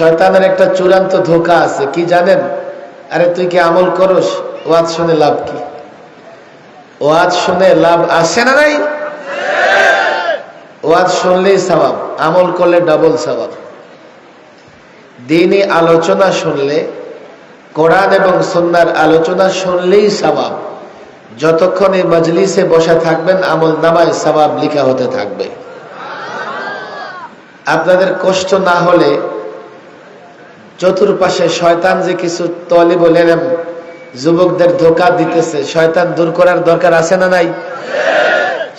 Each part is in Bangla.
শয়তানের একটা চূড়ান্ত ধোঁকা আছে, কি জানেন? আরে তুই কি আমল করস? ওয়াজ শুনে লাভ কি? ওয়াজ শুনে লাভ আসে না নাই? ওয়াজ শুনলেই সওয়াব, আমল করলে ডাবল সওয়াব। দ্বীনি আলোচনা শুনলে, কোরআন এবং সুন্নাহর আলোচনা শুনলেই সওয়াব। যতক্ষণ এই মজলিসে বসা থাকবেন আমল নামায় সওয়াব লেখা হতে থাকবে। আপনাদের কষ্ট না হলে, চতুর্পাশে শয়তান যে কিছু তলিবুল ইলম যুবকদের ধোঁকা দিতেছে, শয়তান দূর করার দরকার আছে না নাই?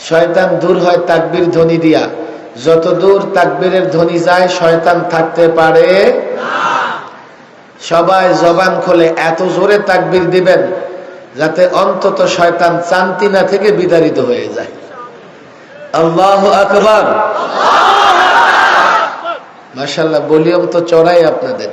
শয়তান দূর হয় তাকবীর ধ্বনি দিয়া। যত দূর তাকবীরের ধ্বনি যায় শয়তান থাকতে পারে না। সবাই জবান খুলে এত জোরে তাকবীর দিবেন যাতে অন্তত শয়তান চান্তিনা থেকে বিতাড়িত হয়ে যায়। আল্লাহু আকবার। মাশাআল্লাহ, ভলিউম তো চড়াই আপনাদের।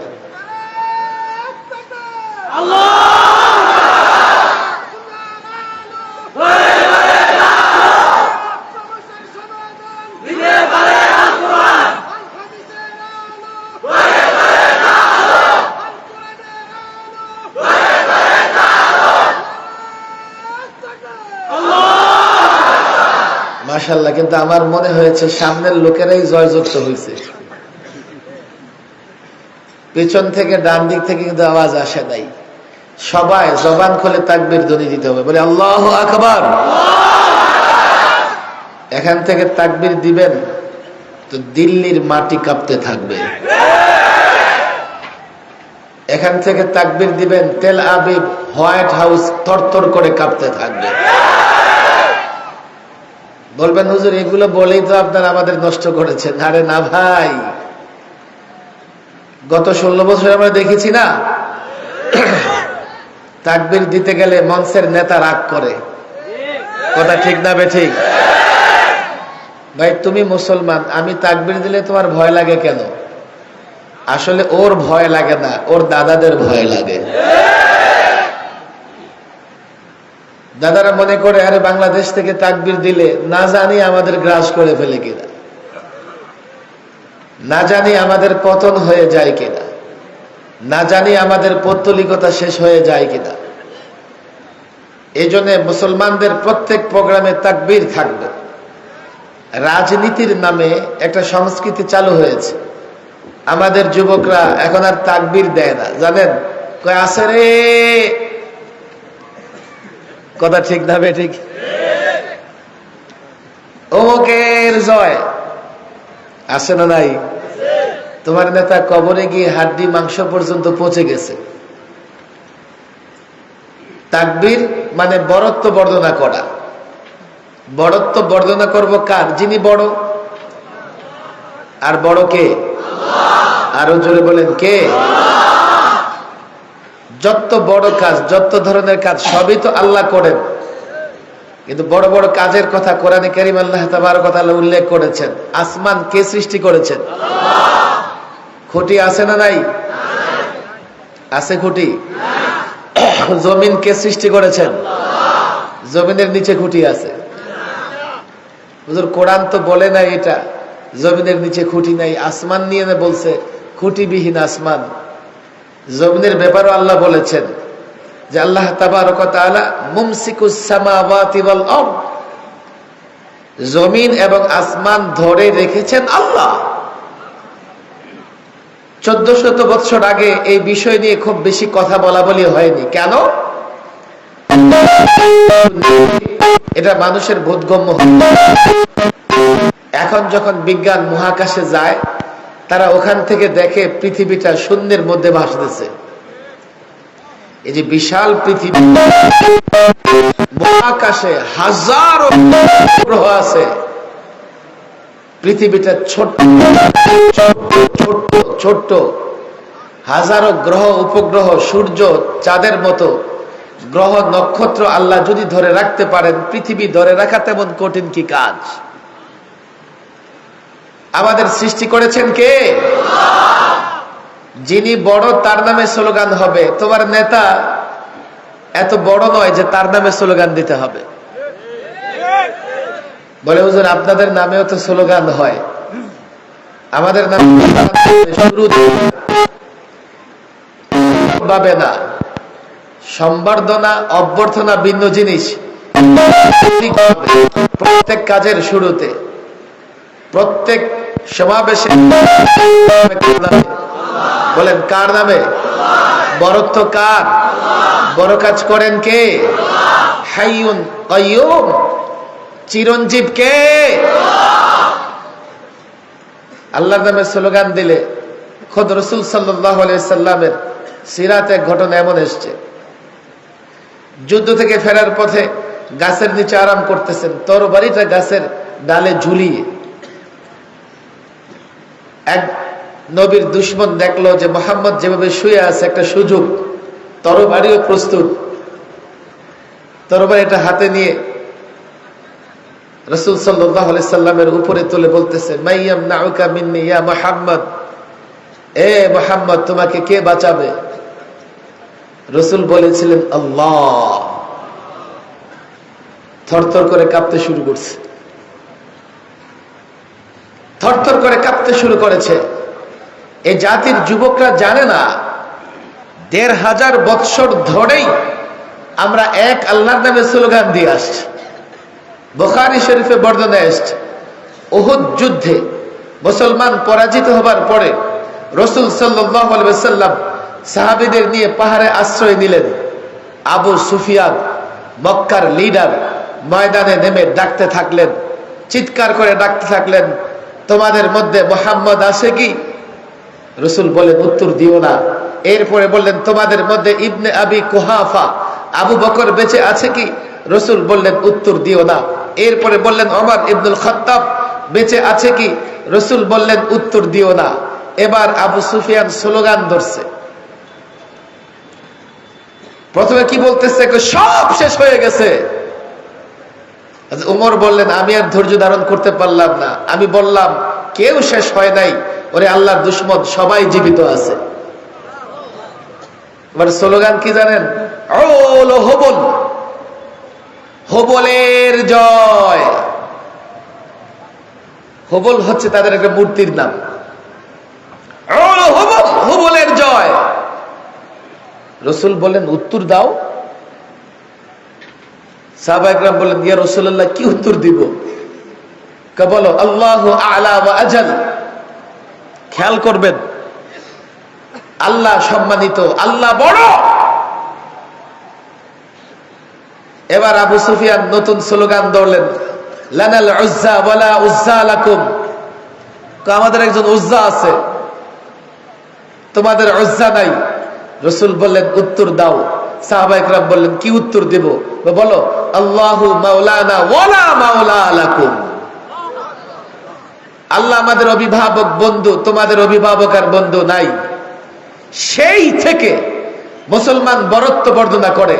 মাশাআল্লাহ, কিন্তু আমার মনে হয়েছে সামনের লোকেরাই জয়যুক্ত হয়েছে, পেছন থেকে ডান দিক থেকে কিন্তু আওয়াজ আসে নাই। সবাই জবান খুলে তাকবীর ধ্বনি দিতে হবে, বলে আল্লাহু আকবার। এখান থেকে তাকবীর দিবেন তো দিল্লির মাটি কাঁপতে থাকবে। এখান থেকে তাকবীর দিবেন তেল আবিব, হোয়াইট হাউস থরথর করে কাঁপতে থাকবে। বলবেন হুজুর এগুলো বলেই তো আপনারা আমাদের নষ্ট করেছেন। আরে না ভাই, গত 16 বছর আমরা দেখেছি না, তাকবীর দিতে গেলে মঞ্চের নেতা রাগ করে। কথা ঠিক না বেঠিক? ভাই তুমি মুসলমান, আমি তাকবীর দিলে তোমার ভয় লাগে কেন? আসলে ওর ভয় লাগে না, ওর দাদাদের ভয় লাগে। দাদারা মনে করে আরে বাংলাদেশ থেকে তাকবীর দিলে না জানি আমাদের গ্রাস করে ফেলে কিনা, না জানি আমাদের পতন হয়ে যায় কিনা, না জানি আমাদের পৌত্তলিকতা শেষ হয়ে যায় কিনা। এই জন্য মুসলমানদের প্রত্যেক প্রোগ্রামে তাকবীর থাকবে। রাজনীতির নামে একটা সংস্কৃতি চালু হয়েছে, আমাদের যুবকরা এখন আর তাকবীর দেয় না, জানেন? কয় আছে রে। কথা ঠিক না বে ঠিক? অমুকের জয় আসে না নাই? তোমার নেতা কবরে গিয়ে হাড্ডি মাংস পর্যন্ত পচে গেছে। তাকবীর মানে বড়ত্ব বর্ণনা করা। বড়ত্ব বর্ণনা করব কার? যিনি বড়। আর বড় কে? আরো জোরে বলেন কে? যত বড় কাজ, যত ধরনের কাজ সবই তো আল্লাহ করেন, কিন্তু বড় বড় কাজের কথা কোরআনে কারীম আল্লাহ তাবারক ওয়া তাআলা উল্লেখ করেছেন। আসমান কে সৃষ্টি করেছেন? খুঁটি আছে না নাই? আছে খুঁটি? জমিন কে সৃষ্টি করেছেন? জমিনের নিচে খুঁটি আছে। হুজুর কোরআন তো বলে না এটা, জমিনের নিচে খুঁটি নাই। আসমান নিয়ে না বলছে খুঁটিবিহীন আসমান। জমিনের ব্যাপারও আল্লাহ বলেছেন যে আল্লাহ তাবারক ওয়া তাআলা মুমসিকুস সামাওয়াতি ওয়াল আরদ, জমিন এবং আসমান ধরে রেখেছেন আল্লাহ। 1400 বছর আগে এই বিষয় নিয়ে খুব বেশি কথা বলা বলি হয়নি। কেন? এটা মানুষের বোধগম্য হয়। এখন যখন বিজ্ঞান মহাকাশে যায়, তারা ওখান থেকে দেখে পৃথিবীটা শূন্যের মধ্যে ভাসতেছে। এই যে বিশাল পৃথিবী, মহাকাশে হাজারো গ্রহ আছে, পৃথিবীটা ছোট্ট ছোট্ট ছোট্ট, হাজারো গ্রহ উপগ্রহ, সূর্য চাঁদের মতো গ্রহ নক্ষত্র আল্লাহ যদি ধরে রাখতে পারেন, পৃথিবী ধরে রাখা তেমন কঠিন কি কাজ? আমাদের সৃষ্টি করেছেন কে? যিনি বড় তার নামে স্লোগান হবে। তোমার নেতা এত বড় নয় যে তার নামে স্লোগান দিতে হবে। বলে হুজুর আপনাদের নামেও তো স্লোগান হয়। আমাদের নাম শুরুতে ভাবে না, সম্বর্ধনা অভ্যর্থনা ভিন্ন জিনিস। প্রত্যেক কাজের শুরুতে, প্রত্যেক সমাবেশে বলেন কার নামে? বরত্ব কার? বড় কাজ করেন কে? হাইয়ুন কাইয়ুম, চিরঞ্জীব কে? আল্লাহর নামে স্লোগান দিলে খোদ রাসূল সাল্লাল্লাহু আলাইহি সাল্লামের সিরাতে ঘটনা এমন এসছে, যুদ্ধ থেকে ফেরার পথে গাছের নিচে আরাম করতেছেন, তরবারিটা গাছের ডালে ঝুলিয়ে। এক নবীর দুশমন দেখলো যে মুহাম্মদ যেভাবে শুয়ে আছে, একটা সুযোগ, তরবারিও প্রস্তুত। তরবারিটা হাতে নিয়ে রাসূল সাল্লাল্লাহু আলাইহি সাল্লামের উপরে তুলে বলতেছে, মাইয়াম নাউকা মিন্নি ইয়া মুহাম্মদ, এ মুহাম্মদ তোমাকে কে বাঁচাবে? রাসূল বলেছিলেন আল্লাহ। থরথর করে কাঁপতে শুরু করছে, থরথর করে কাঁপতে শুরু করেছে। এই জাতির যুবকরা জানে না ১৫০০ বৎসর ধরেই আমরা এক আল্লাহর নামে স্লোগান দিয়ে আসছি। বুখারী শরীফে বর্ণনা এসেছে, উহুদ যুদ্ধে মুসলমান পরাজিত হবার পরে রাসূল সাল্লাল্লাহু আলাইহি ওয়াসাল্লাম সাহাবীদের নিয়ে পাহাড়ে আশ্রয় নিলেন। আবু সুফিয়ান মক্কার লিডার ময়দানে নেমে ডাকতে থাকলেন, চিৎকার করে ডাকতে থাকলেন, তোমাদের মধ্যে মুহাম্মদ আছে কি? রাসূল বলেন উত্তর দিও না। এরপরে বললেন, তোমাদের মধ্যে ইবনে আবি কুহাফা আবু বকর বেঁচে আছে কি? রাসূল বললেন উত্তর দিও না। এরপরে বললেন, ওমর ইবনুল খাত্তাব বেঁচে আছে কি? রাসূল বললেন উত্তর দিও না। এবার আবু সুফিয়ান স্লোগান ধরছে। প্রথমে কি বলতেছে, সব শেষ হয়ে গেছে। ওমর বললেন, আমি আর ধৈর্য ধারণ করতে পারলাম না, আমি বললাম কেউ শেষ হয় নাই, ওরে আল্লাহর দুশমন সবাই জীবিত আছে। আমার স্লোগান কি জানেন? ওল হবল, হবলের জয়। হবল হচ্ছে তাদের একটা মূর্তির নাম। ওল হবল, হবলের জয়। রাসূল বলেন উত্তর দাও। সাহাবা একরাম বললেন, ইয়া রাসূলুল্লাহ কি উত্তর দিব? কে বলো আল্লাহু আ'লা ওয়া আজাল। খেয়াল করবেন, আল্লাহ সম্মানিত, আল্লাহ বড়। এবার আবু সুফিয়ান নতুন স্লোগান ধরলেন, লানাল উজ্জা ওয়ালা উজ্জা লাকুম। আমাদের একজন উজ্জা আছে, তোমাদের উজ্জা নাই। রাসূল বললেন উত্তর দাও। সাহাবা একরাম বললেন কি উত্তর দেব? বলো আল্লাহু মাওলানা ওয়ালা মাওলা লাকুম। আল্লাহ আমাদের অভিভাবক, বন্ধু, তোমাদের অভিভাবক আর বন্ধু নাই। সেই থেকে মুসলমান বরত্ব বর্ণনা করে,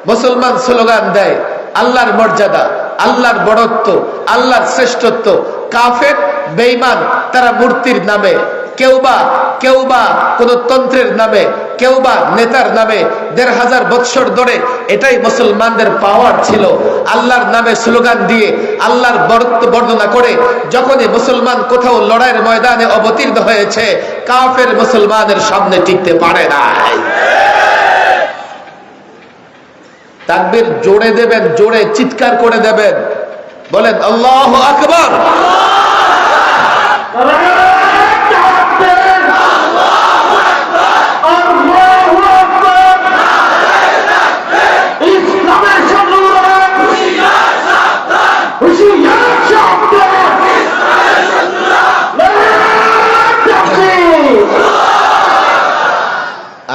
মুসলমান স্লোগান দেয় আল্লাহর মর্যাদা, আল্লাহর বড়ত্ব, আল্লাহর শ্রেষ্ঠত্ব। কাফের বেঈমান তারা মূর্তির নামে, কেউ বা কোন তন্ত্রের নামে, কেউ বা নেতার নামে ১৫০০ বৎসর ধরে এটাই মুসলমানদের পাওয়ার ছিল। আল্লাহর নামে স্লোগান দিয়ে আল্লাহর বরত্ব বর্ণনা করে যখনই মুসলমান কোথাও লড়াইয়ের ময়দানে অবতীর্ণ হয়েছে, কাফের মুসলমানের সামনে টিকতে পারে নাই। তাকবীর জোরে দেবেন, জোরে চিৎকার করে দেবেন, বলেন আল্লাহু আকবার।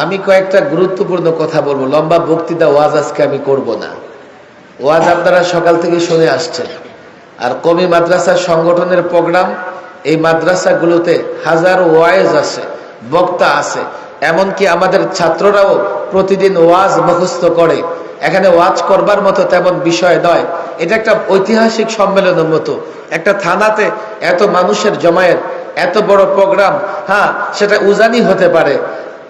আমি কয়েকটা গুরুত্বপূর্ণ কথা বলবো, লম্বা বক্তৃতা ওয়াজ আজকে আমি করব না। ওয়াজ আপনারা সকাল থেকে শুনে আসছেন। আর কমি মাদ্রাসা সংগঠনের প্রোগ্রাম, এই মাদ্রাসাগুলোতে হাজারো ওয়াইজ আছে, বক্তা আছে, এমনকি আমাদের ছাত্ররাও প্রতিদিন ওয়াজ মুখস্থ করে। এখানে ওয়াজ করবার মতো তেমন বিষয় নয়, এটা একটা ঐতিহাসিক সম্মেলনের মতো। একটা থানাতে এত মানুষের জমায়েত, এত বড় প্রোগ্রাম, হ্যাঁ সেটা উজানি হতে পারে,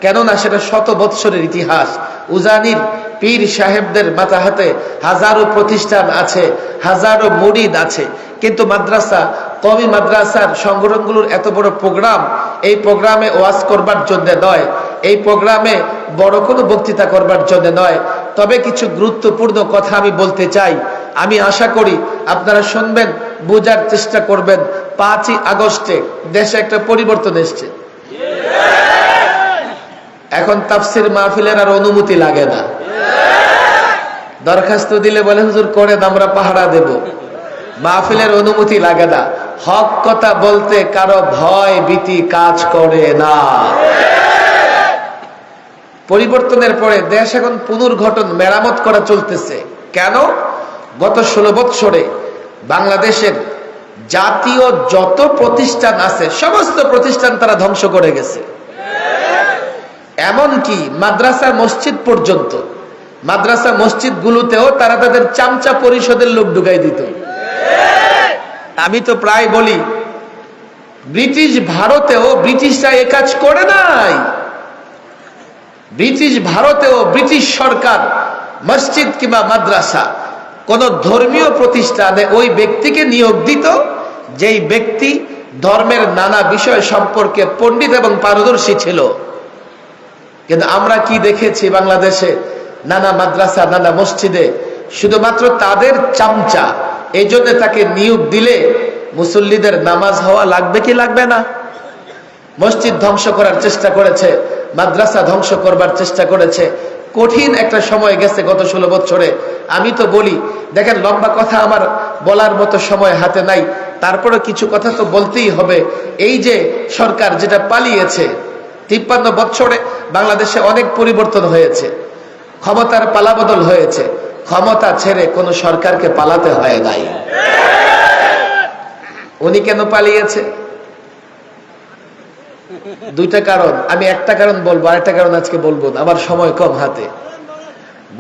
কেননা সেটা শত বৎসরের ইতিহাস। উজানির পীর সাহেবদের মাথা হাতে হাজারো প্রতিষ্ঠান আছে, হাজারো মুরিদ আছে, কিন্তু মাদ্রাসা কওমি মাদ্রাসার সংগঠনগুলোর এত বড় প্রোগ্রাম, এই প্রোগ্রামে ওয়াজ করবার জন্য নয়, এই প্রোগ্রামে বড় কোনো বক্তৃতা করবার জন্য নয়, তবে কিছু গুরুত্বপূর্ণ কথা আমি বলতে চাই। আমি আশা করি আপনারা শুনবেন, বোঝার চেষ্টা করবেন। 5ই আগস্টে দেশে একটা পরিবর্তন এসছে। এখন তাফসির মাহফিলের আর অনুমতি লাগে না। দরখাস্ত দিলে বলে হুজুর করেন, আমরা পাহারা দেব। মাহফিলের অনুমতি লাগে না। হক কথা বলতে কারো ভয় ভীতি কাজ করে না। পরিবর্তনের পরে দেশ এখন পুনর্গঠন, মেরামত করা চলতেছে। কেন? গত 16 বৎসরে বাংলাদেশের জাতীয় যত প্রতিষ্ঠান আছে সমস্ত প্রতিষ্ঠান তারা ধ্বংস করে গেছে। এমনকি মাদ্রাসা মসজিদ পর্যন্ত, মাদ্রাসা মসজিদ গুলোতেও তারা তাদের চামচা পরিষদের লোক ঢুকাই দিত। আমি তো প্রায় বলি, ব্রিটিশ ভারতেও ব্রিটিশরা এ কাজ করে নাই। ব্রিটিশ ভারতেও ব্রিটিশ সরকার মসজিদ কিংবা মাদ্রাসা কোন ধর্মীয় প্রতিষ্ঠানে ওই ব্যক্তিকে নিয়োগ দিত যেই ব্যক্তি ধর্মের নানা বিষয় সম্পর্কে পণ্ডিত এবং পারদর্শী ছিল। কিন্তু আমরা কি দেখেছি বাংলাদেশে? নানা মাদ্রাসা, নানা মসজিদে শুধুমাত্র তাদের চামচা, এই জন্য তাকে নিয়োগ দিলে মুসল্লিদের নামাজ হওয়া লাগবে কি লাগবে না? মসজিদ ধ্বংস করার চেষ্টা করেছে, মাদ্রাসা ধ্বংস করবার চেষ্টা করেছে। কঠিন একটা সময় গেছে গত 16 বছরে। আমি তো বলি, দেখেন লম্বা কথা আমার বলার মতো সময় হাতে নাই, তারপরে কিছু কথা তো বলতেই হবে। এই যে সরকার যেটা পালিয়েছে, 53 বছরে বাংলাদেশে অনেক পরিবর্তন হয়েছে, ক্ষমতার পালাবদল হয়েছে। ক্ষমতা ছেড়ে কোন সরকারকে পালাতে হয় নাই। উনি কেন পালিয়েছে? দুইটা কারণ। আমি একটা কারণ বলবো, আরেকটা কারণ আজকে বলবো না, আমার সময় কম হাতে।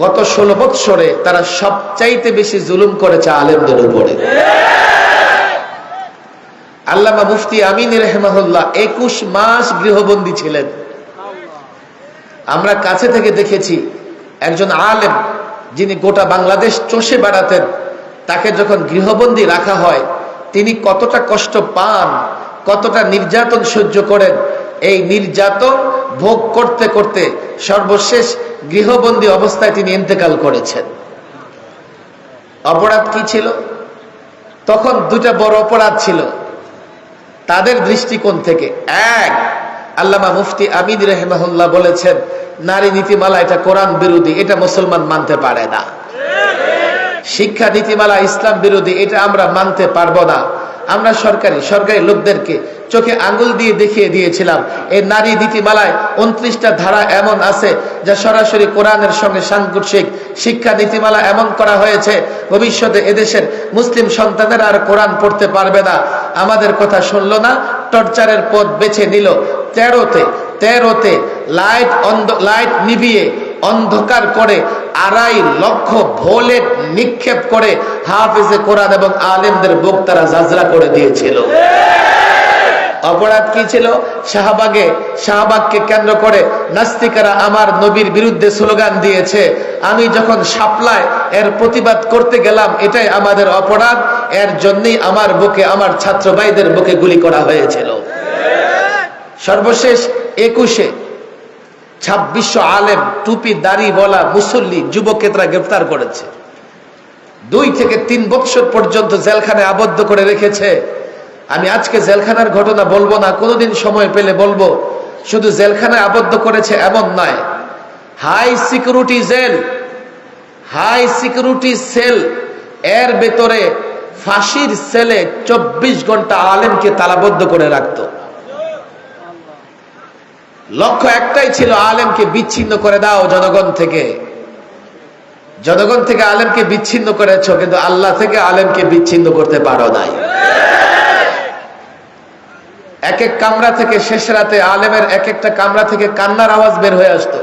গত 16 বৎসরে তারা সবচাইতে বেশি জুলুম করেছে আলেমদের উপরে। আল্লামা মুফতি আমিন রাহিমাহুল্লাহ 21 মাস গৃহবন্দী ছিলেন। আমরা কাছে থেকে দেখেছি একজন আলেম যিনি গোটা বাংলাদেশ চষে বেড়াতেন, তাকে যখন গৃহবন্দী রাখা হয় তিনি কতটা কষ্ট পান, কতটা নির্যাতন সহ্য করেন। এই নির্যাতন ভোগ করতে করতে সর্বশেষ গৃহবন্দী অবস্থায় তিনি ইন্তেকাল করেছেন। অপরাধ কি ছিল? তখন দুটা বড় অপরাধ ছিল তাদের দৃষ্টিকোণ থেকে। এক, আল্লামা মুফতি আমিন রাহিমাহুল্লাহ বলেছেন নারী নীতিমালা এটা কোরআন বিরোধী, এটা মুসলমান মানতে পারে না। শিক্ষা নীতিমালা ইসলাম বিরোধী, এটা আমরা মানতে পারবো না। আমরা সরকারি লোকদেরকে চোখে আঙ্গুল দিয়ে দেখিয়ে দিয়েছিলাম এই নারী নীতিমালায় 29টা ধারা এমন আছে যা সরাসরি কোরআনের সঙ্গে সাংঘর্ষিক। শিক্ষা নীতিমালা এমন করা হয়েছে ভবিষ্যতে এদেশের মুসলিম সন্তানেরা আর কোরআন পড়তে পারবে না। আমাদের কথা শুনলো না, টর্চারের পথ বেছে নিল। 13তে লাইট নিভিয়ে অন্ধকার করে 2.5 লক্ষ ভোলেট নিক্ষেপ করে হাফেজে কোরআন এবং আলেমদের বুক তারা জাজরা করে দিয়েছিল। অপরাধ কি ছিল? শাহবাগকে কেন্দ্র করে নাস্তিকেরা আমার নবীর বিরুদ্ধে স্লোগান দিয়েছে। আমি যখন শাপলায় এর প্রতিবাদ করতে গেলাম, এটাই আমাদের অপরাধ। এর জন্যই আমার বুকে, আমার ছাত্র ভাইদের বুকে গুলি করা হয়েছিল। সর্বশেষ 21-এ 2600 আলেম, টুপি দাড়ি বলা মুসল্লি যুবকেরা গ্রেফতার করেছে। 2 থেকে 3 বছর পর্যন্ত জেলখানায় আবদ্ধ করে রেখেছে। আমি আজকে জেলখানার ঘটনা বলবো না, কোনোদিন সময় পেলে বলবো। শুধু জেলখানায় আবদ্ধ করেছে এমন নয়, হাই সিকিউরিটি সেল এর ভেতরে ফাঁসির সেলে 24 ঘন্টা আলেমকে তালাবদ্ধ করে রাখত। লক্ষ্য একটাই ছিল, আলেমকে বিচ্ছিন্ন করে দাও জনগণ থেকে। আলেমকে বিচ্ছিন্ন করেছ, কিন্তু আল্লাহ থেকে আলেমকে বিচ্ছিন্ন করতে পারো নাই। এক এক কামরা থেকে শেষ রাতে আলেমের এক একটা কামরা থেকে কান্নার আওয়াজ বের হয়ে আসতো।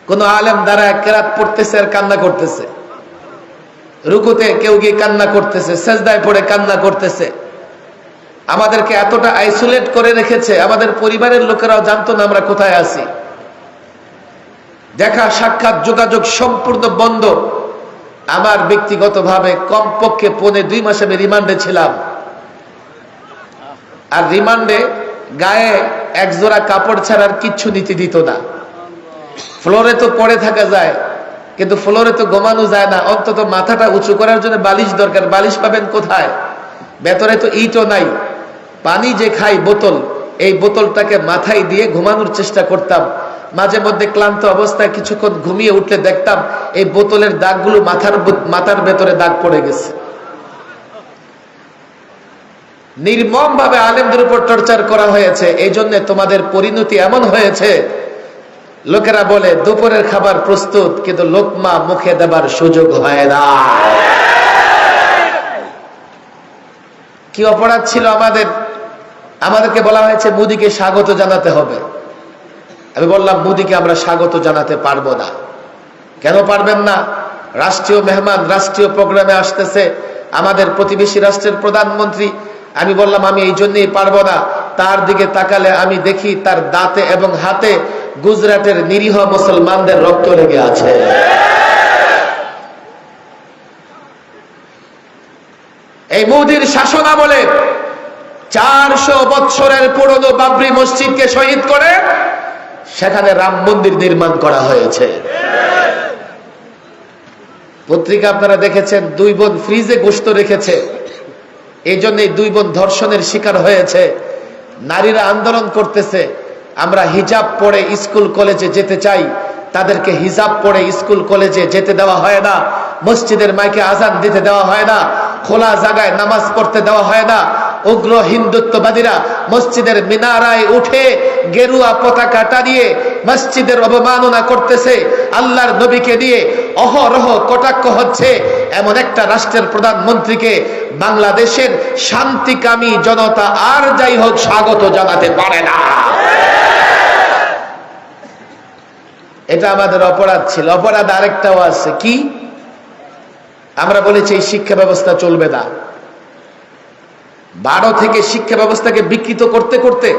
কোন আলেম দাঁড়ায় কেরাত পড়তেছে আর কান্না করতেছে, রুকুতে কেউ গিয়ে কান্না করতেছে, সেজদায় পড়ে কান্না করতেছে। আমাদেরকে এতটা আইসোলেট করে রেখেছে, আমাদের পরিবারের লোকেরাও জানতো না আমরা কোথায় আছি। দেখা সাক্ষাৎ যোগাযোগ সম্পূর্ণ বন্ধ। আমার ব্যক্তিগতভাবে কমপক্ষে 2.5 মাস আমি রিমান্ডে ছিলাম। আর রিমান্ডে গায়ে এক জোড়া কাপড় ছাড়ার কিচ্ছু নীতি দিত না। ফ্লোরে তো পড়ে থাকা যায়, কিন্তু ফ্লোরে তো ঘুমানো যায় না। অন্তত মাথাটা উঁচু করার জন্য বালিশ দরকার। বালিশ পাবেন কোথায়? ভেতরে তো ইটও নাই। পানি যে খাই বোতল, এই বোতলটাকে মাথায় দিয়ে ঘুমানোর চেষ্টা করতাম। মাঝে মধ্যে ক্লান্ত অবস্থায় কিছুক্ষণ ঘুমিয়ে উঠলে দেখতাম এই বোতলের দাগগুলো মাথার ভেতরে দাগ পড়ে গেছে। নির্মম ভাবে আলেমদের উপর টর্চার করা হয়েছে। এই জন্য তোমাদের পরিণতি এমন হয়েছে, লোকেরা বলে দুপুরের খাবার প্রস্তুত, কিন্তু লোকমা মুখে দেবার সুযোগ হয় না। কি অপরাধ ছিল আমাদেরকে বলা হয়েছে মোদিকে স্বাগত জানাতে হবে। আমি বললাম মোদিকে আমরা স্বাগত জানাতে পারবো না। কেন পারবেন না? রাষ্ট্রীয় মেহমান, রাষ্ট্রীয় প্রোগ্রামে আসতেছে আমাদের প্রতিবেশী রাষ্ট্রের প্রধানমন্ত্রী। আমি বললাম আমি এই জন্যই পারবো না। তার দিকে তাকালে আমি দেখি তার দাঁতে এবং হাতে গুজরাটের নিরীহ মুসলমানদের রক্ত লেগে আছে। এই মোদির শাসন আমলে 400 বৎসরের পুরনো বাবরি মসজিদকে শহীদ করে সেখানে রাম মন্দির নির্মাণ করা হয়েছে। পত্রিকা আপনারা দেখেছেন, 2 বোন ফ্রিজে গোশত রেখেছে, এই জন্য 2 বোন ধর্ষণের শিকার হয়েছে। নারীরা আন্দোলন করতেছে, আমরা হিজাব পরে স্কুল কলেজে যেতে চাই। তাদেরকে হিজাব পরে স্কুল কলেজে যেতে দেওয়া হয় না। মসজিদের মাইকে আজান দিতে দেওয়া হয় না। খোলা জায়গায় নামাজ পড়তে দেওয়া হয় না। উগ্র হিন্দুত্ববাদীরা মসজিদের মিনারায় উঠে গেরুয়া পতাকা টানিয়ে মসজিদের অবমাননা করতেছে। আল্লাহর নবীকে দিয়ে অহরহ কটাক্ষ হচ্ছে। এমন একটা রাষ্ট্রের প্রধানমন্ত্রীকে বাংলাদেশের শান্তিকামী জনতা আর যাই হোক স্বাগত জানাতে পারে না। এটা আমাদের অপরাধ ছিল। অপরাধ আরেকটাও আছে। কি? আমরা বলেছি এই শিক্ষা ব্যবস্থা চলবে না। 12 থেকে শিক্ষা ব্যবস্থাকে বিকৃত করতে করতে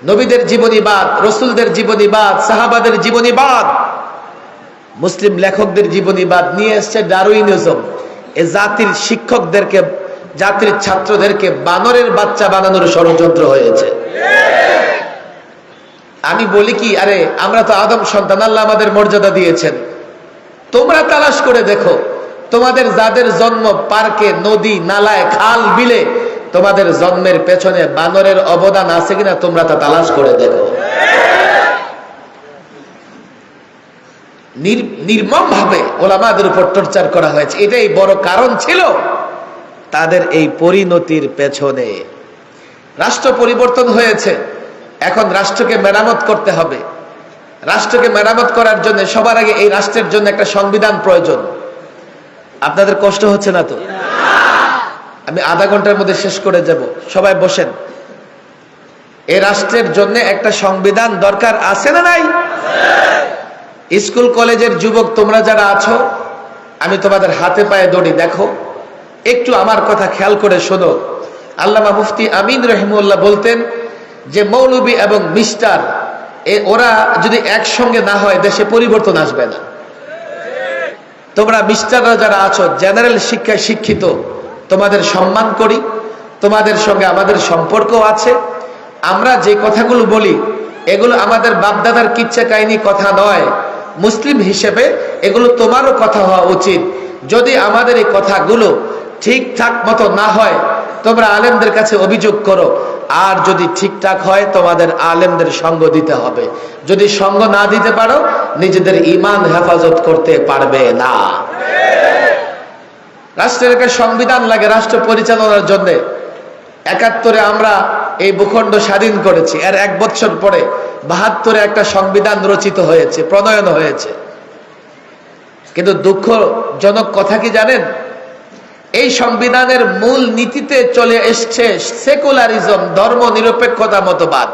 নবীদের জীবনীবাদ, রসুলদের জীবনীবাদ, সাহাবাদের জীবনীবাদ, মুসলিম লেখকদের জীবনীবাদ নিয়ে এসছে ডারউইনিজম। এ জাতির শিক্ষকদেরকে, জাতির ছাত্রদেরকে বানরের বাচ্চা বানানোর ষড়যন্ত্র হয়েছে। আমি বলি কি, আরে আমরা তো আদম সন্তান, আল্লাহ আমাদের মর্যাদা দিয়েছেন। তোমরা তালাশ করে দেখো, তোমাদের যাদের জন্ম পার্কে, নদী, নালায়, খাল, বিলে, তোমাদের জন্মের পেছনে বানরের অবদান আছে কিনা তোমরা তা তালাশ করে দেখো। নির্মম ভাবে ওলামাদের উপর টর্চার করা হয়েছে। এটাই বড় কারণ ছিল তাদের এই পরিণতির পেছনে। রাষ্ট্র পরিবর্তন হয়েছে, এখন রাষ্ট্রকে মেরামত করতে হবে। রাষ্ট্রকে মেরামত করার জন্য সবার আগে এই রাষ্ট্রের জন্য একটা সংবিধান প্রয়োজন। আপনাদের কষ্ট হচ্ছে না তো? আমি আধা ঘন্টার মধ্যে শেষ করে যাব, সবাই বসেন। এই রাষ্ট্রের জন্য একটা সংবিধান দরকার আছে না নাই? স্কুল কলেজের যুবক তোমরা যারা আছো, আমি তোমাদের হাতে পায়ে দড়ি। দেখো, একটু আমার কথা খেয়াল করে শোনো। আল্লামা মুফতি আমিন রহিমউল্লাহ বলতেন যে মৌলবী এবং মিস্টার ওরা যদি একসঙ্গে না হয় দেশে পরিবর্তন আসবে না। তোমরা মিস্টাররা যারা আছো, জেনারেল শিক্ষায় শিক্ষিত, তোমাদের সম্মান করি, তোমাদের সঙ্গে আমাদের সম্পর্ক আছে। আমরা যে কথাগুলো বলি এগুলো আমাদের বাপদাদার কিচ্ছা কাহিনী কথা নয়। মুসলিম হিসেবে এগুলো তোমারও কথা হওয়া উচিত। যদি আমাদের এই কথাগুলো ঠিকঠাক মতো না হয় তোমরা আলেমদের কাছে অভিযোগ করো, আর যদি ঠিকঠাক হয় তোমাদের আলেমদের সঙ্গ দিতে হবে। যদি সঙ্গ না দিতে পারো নিজেদের ঈমান হেফাজত করতে পারবে না। রাষ্ট্রের একটা সংবিধান লাগে রাষ্ট্র পরিচালনার জন্য। 71-এ আমরা এই ভূখণ্ড স্বাধীন করেছি, এর 1 বছর পরে 72-এ একটা সংবিধান রচিত হয়েছে, প্রণয়ন হয়েছে। কিন্তু দুঃখজনক কথা কি জানেন, এই সংবিধানের মূল নীতিতে চলে এসছে সেকুলারিজম, ধর্ম নিরপেক্ষতা মতবাদ।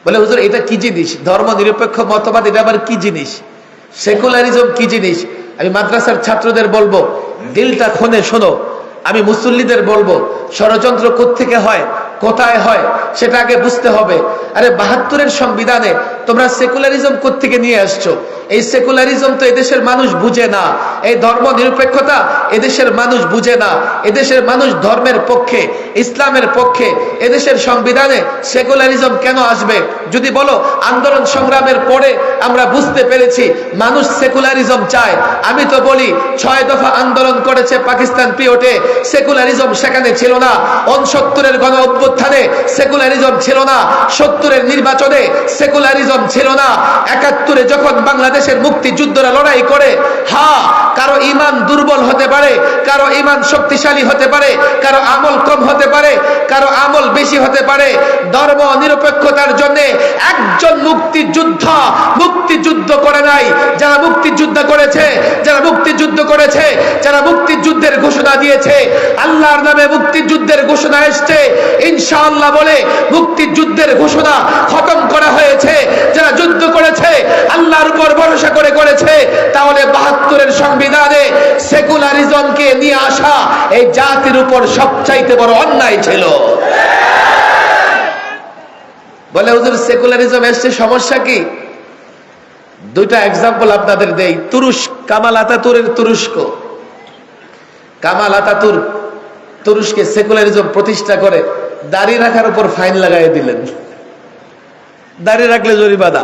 বলে হুজুর এটা কি জিনিস? ধর্ম নিরপেক্ষ মতবাদ এটা আবার কি জিনিস? সেকুলারিজম কি জিনিস? আমি মাদ্রাসার ছাত্রদের বলবো দিলটা খুনে শোনো। আমি মুসল্লিদের বলবো ষড়যন্ত্র কোত্থেকে হয়, কোথায় হয় সেটা আগে বুঝতে হবে। আরে 72-এর সংবিধানে তোমরা সেকুলারিজম কোত্থেকে নিয়ে আসছো? এই সেকুলারিজম তো এদেশের মানুষ বুঝে না, এই ধর্ম নিরপেক্ষতা এদেশের মানুষ বুঝে না। এদেশের মানুষ ধর্মের পক্ষে, ইসলামের পক্ষে। এদেশের সংবিধানে সেকুলারিজম কেন আসবে? যদি বলো আন্দোলন সংগ্রামের পরে আমরা বুঝতে পেরেছি মানুষ সেকুলারিজম চায়, আমি তো বলি 6 দফা আন্দোলন করেছে পাকিস্তান পিরিয়ডে, সেকুলারিজম সেখানে ছিল না। 69-এর গণ অভ্যুত্থানে সেকুলারিজম ছিল না। 70-এর নির্বাচনে সেকুলারিজম ছিল না। 71-এ যখন বাংলাদেশের মুক্তিযুদ্ধরা লড়াই করে, হ্যাঁ, কারো ঈমান দুর্বল হতে পারে, কারো ঈমান শক্তিশালী হতে পারে, কারো আমল কম হতে পারে, কারো আমল বেশি হতে পারে। ধর্ম নিরপেক্ষতার জন্য একজন মুক্তিযুদ্ধ করে নাই। যারা মুক্তিযুদ্ধ করেছে, যারা মুক্তিযুদ্ধের ঘোষণা দিয়েছে, আল্লাহর নামে মুক্তিযুদ্ধের ঘোষণা এসছে ইনশাআল্লাহ বলে মুক্তিযুদ্ধের ঘোষণা খতম করা হয়েছে। যারা যুদ্ধ করেছে আল্লাহর উপর ভরসা করে করেছে, তাহলে 72-এর সংবিধানে সেকুলারিজমকে নিয়ে আসা এই জাতির উপর সবচাইতে বড় অন্যায় ছিল। বলে হুজুর সেকুলারিজম এসছে, সমস্যা কি? দুইটা এক্সাম্পল আপনাদের দেই। কামাল আতাতুরের তুরস্ক। কামাল আতাতুর্ক তুরস্কে সেকুলারিজম প্রতিষ্ঠা করে দাড়ি রাখার উপর ফাইন লাগাই দিলেন। দাড়ি রাখলে জরিমানা।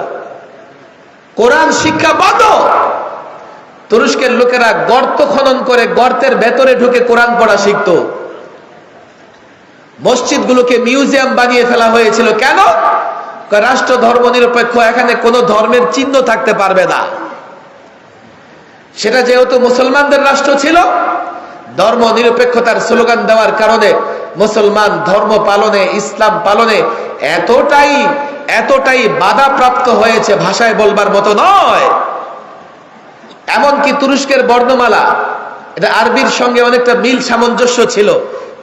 কোরআন শিক্ষা বন্ধ। তুরস্কের লোকেরা গর্ত খনন করে গর্তের ভেতরে ঢুকে কোরআন পড়া শিখত। মসজিদগুলোকে মিউজিয়াম বানিয়ে ফেলা হয়েছিল। কেন? রাষ্ট্র ধর্ম নিরপেক্ষ, এখানে কোনো ধর্মের চিহ্ন থাকতে পারবে না। সেটা যেহেতু মুসলমানদের রাষ্ট্র ছিল, ধর্ম নিরপেক্ষতার স্লোগান দেওয়ার কারণে মুসলমান ধর্ম পালনে, ইসলাম পালনে এতটাই বাধাপ্রাপ্ত হয়েছে, ভাষায় বলবার মতো নয়। এমনকি তুরস্কের বর্ণমালা, এটা আরবির সঙ্গে অনেকটা মিল সামঞ্জস্য ছিল।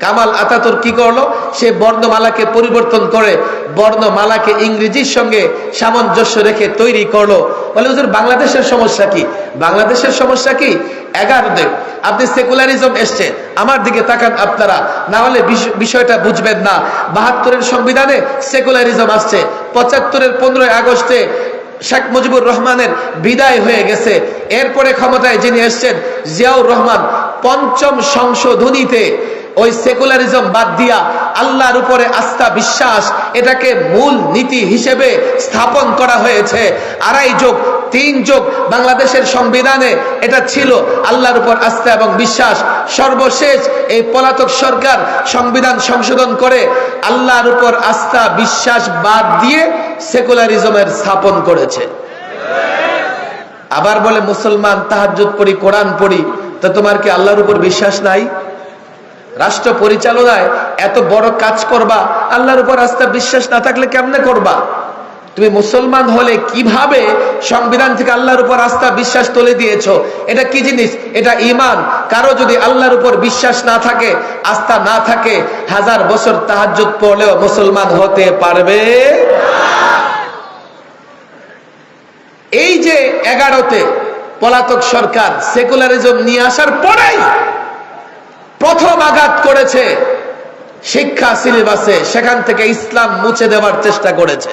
কামাল আতাতুর্ক কি করলো? সে বর্ণমালাকে পরিবর্তন করে বর্ণমালাকে ইংরেজির সঙ্গে সামঞ্জস্য রেখে তৈরি করলো। বলে হুজুর বাংলাদেশের সমস্যা কি? বাংলাদেশের সমস্যা কি? 11 আপনি সেকুলারিজম এসছে, আমার দিকে তাকান আপনারা, না হলে বিষয়টা বুঝবেন না। 72-এর সংবিধানে সেকুলারিজম আসছে। 75-এর 15 আগস্টে শেখ মুজিবুর রহমানের বিদায় হয়ে গেছে। এরপরে ক্ষমতায় যিনি এসছেন জিয়াউর রহমান, 5ম সংশোধনীতে ওই সেকুলারিজম বাদ দিয়া আল্লাহর উপরে আস্থা বিশ্বাস এটাকে মূল নীতি হিসেবে স্থাপন করা হয়েছে। 2.5 যোগ 3 যোগ বাংলাদেশের সংবিধানে এটা ছিল আল্লাহর উপর আস্থা এবং বিশ্বাস। সর্বশেষ এই পলাতক সরকার সংবিধান সংশোধন করে আল্লাহর উপর আস্থা বিশ্বাস বাদ দিয়ে সেকুলারিজমের স্থাপন করেছে। আবার বলে মুসলমান তাহাজ্জুদ পড়ি, কোরআন পড়ি, তো তোমার কি আল্লাহর উপর বিশ্বাস নাই? রাষ্ট্র পরিচালনায় এত বড় কাজ করবা, আল্লাহর উপর আস্থা বিশ্বাস না থাকলে কেমনে করবা? তুমি মুসলমান হলে কিভাবে সংবিধান থেকে আল্লাহর উপর আস্থা বিশ্বাস তুলে দিয়েছো? এটা কি জিনিস? এটা ঈমান। কারো যদি আল্লাহর উপর বিশ্বাস না থাকে, আস্থা না থাকে, 1000 বছর তাহাজ্জুদ পড়লেও মুসলমান হতে পারবে না। এই যে 11তে পলাতক সরকার সেকুলারিজম নিয়ে আসার পরেই প্রথম আঘাত করেছে শিক্ষা সিলেবাসে, সেখান থেকে ইসলাম মুছে দেওয়ার চেষ্টা করেছে।